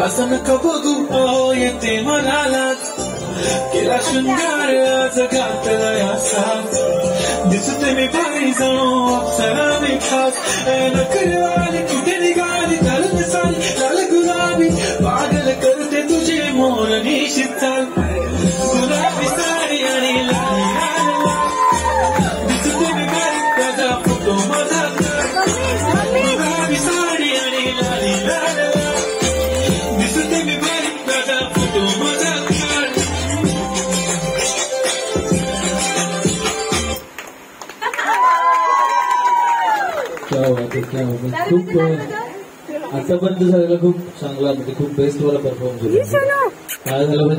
असं नका बघू येते मनालाच केला शृंगार आज घातला यासाच दिसते मी भारी जाणो अप्सरा मी खास नकळवाली कुठे निघाली चालत साली लाल गुलाबी पागल करते तुझे मोर निशित चाल गुलाबी साडी आणि लाल दिसते मी भारी त्याचा फोटो माझा गुलाबी साडी आणि लाली लाल खूप आतापर्यंत सगळ्याला खूप चांगला म्हणजे खूप बेस्ट वाला परफॉर्म केला. काय झालं